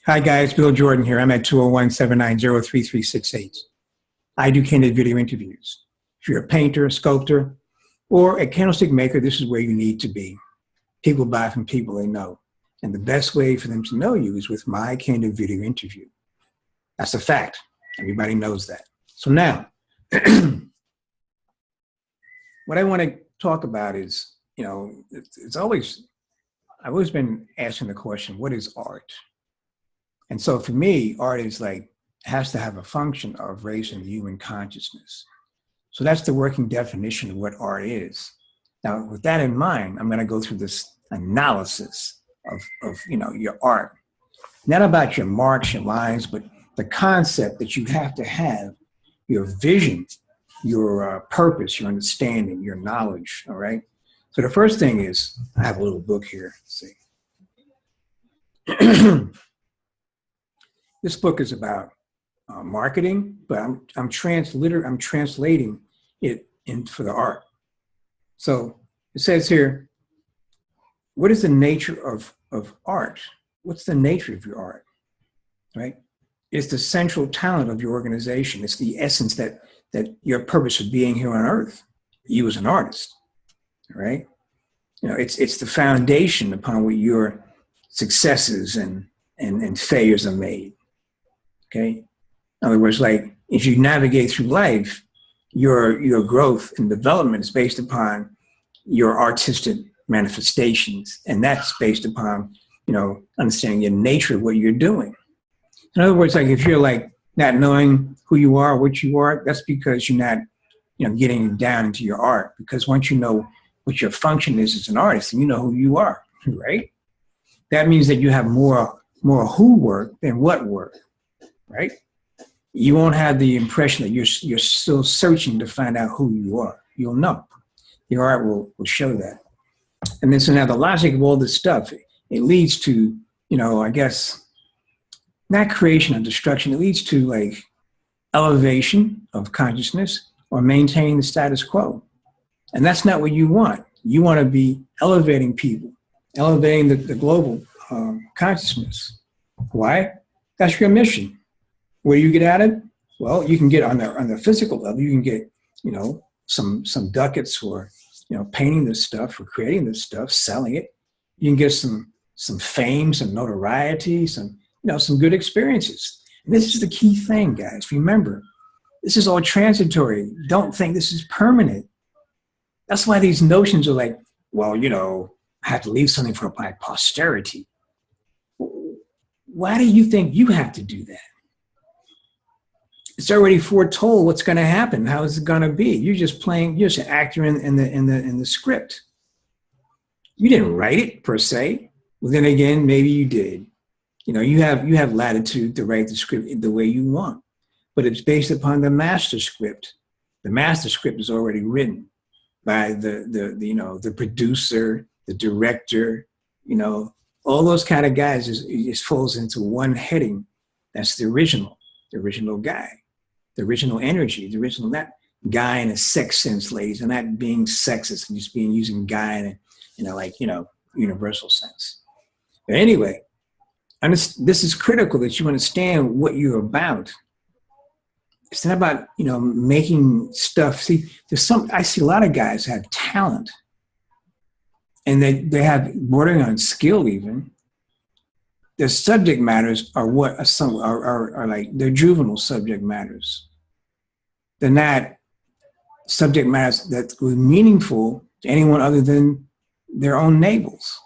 Hi guys, Bill Jordan here. I'm at 201-790-3368. I do candid video interviews. If you're a painter, a sculptor, or a candlestick maker, this is where you need to be. People buy from people they know. And the best way for them to know you is with my candid video interview. That's a fact. Everybody knows that. So now, what I want to talk about is, I've always been asking the question, what is art? And so for me, art is has to have a function of raising the human consciousness. So that's the working definition of what art is. Now, with that in mind, I'm going to go through this analysis of your art. Not about your marks, your lines, but the concept that you have to have, your vision, your purpose, your understanding, your knowledge, all right? So the first thing is, I have a little book here, let's see. This book is about marketing, but I'm translating it for the art. So it says here, what is the nature of art? What's the nature of your art, right? It's the central talent of your organization. It's the essence that your purpose of being here on earth, you as an artist, right? It's the foundation upon which your successes and failures are made. Okay. In other words, if you navigate through life, your growth and development is based upon your artistic manifestations. And that's based upon, understanding the nature of what you're doing. In other words, if you're not knowing who you are, what you are, that's because you're not, getting down into your art. Because once you know what your function is as an artist, and you know who you are, right? That means that you have more who work than what work. Right? You won't have the impression that you're still searching to find out who you are. You'll know. Your art will show that. And then so now the logic of all this stuff, it leads to, I guess, not creation or destruction. It leads to elevation of consciousness or maintaining the status quo. And that's not what you want. You want to be elevating people, elevating the global consciousness. Why? That's your mission. Where do you get at it? Well, you can get on the physical level. You can get, some ducats for, painting this stuff or creating this stuff, selling it. You can get some fame, some notoriety, some good experiences. And this is the key thing, guys. Remember, this is all transitory. Don't think this is permanent. That's why these notions are I have to leave something for my posterity. Why do you think you have to do that? It's already foretold what's going to happen. How is it going to be? You're just an actor in the script. You didn't write it per se. Well, then again, maybe you did. You have latitude to write the script the way you want, but it's based upon the master script. The master script is already written by the producer, the director. All those kind of guys is falls into one heading. That's the original guy. The original energy, not guy in a sex sense, ladies, and not being sexist and just using guy in a universal sense. But anyway, this is critical that you understand what you're about. It's not about, making stuff. See, I see a lot of guys have talent and they have bordering on skill even. Their subject matters are they're juvenile subject matters. They're not subject matters that were meaningful to anyone other than their own navels.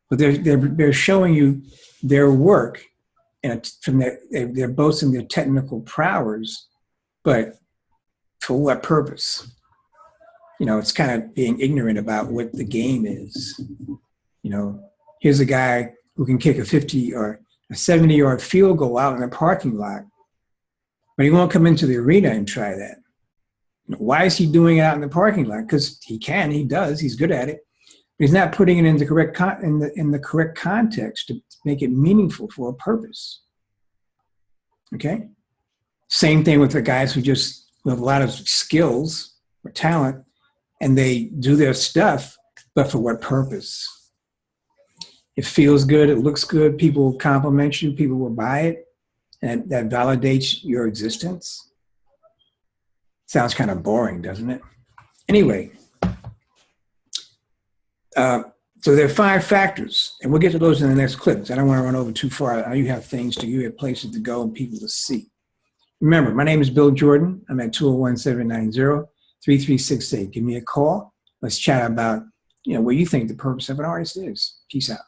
But they're showing you their work, and they're boasting their technical prowess, but for what purpose? It's kind of being ignorant about what the game is. Here's a guy who can kick a 50 or a 70-yard field goal out in a parking lot, but he won't come into the arena and try that. Why is he doing it out in the parking lot? Because he does, he's good at it. But he's not putting it in the correct context to make it meaningful for a purpose. Okay? Same thing with the guys who have a lot of skills or talent, and they do their stuff, but for what purpose? It feels good. It looks good. People will compliment you. People will buy it. And that validates your existence. Sounds kind of boring, doesn't it? Anyway, so there are 5 factors, and we'll get to those in the next clip. I don't want to run over too far. You have things to, you have places to go and people to see. Remember, my name is Bill Jordan. I'm at 201-790-3368. Give me a call. Let's chat about, what you think the purpose of an artist is. Peace out.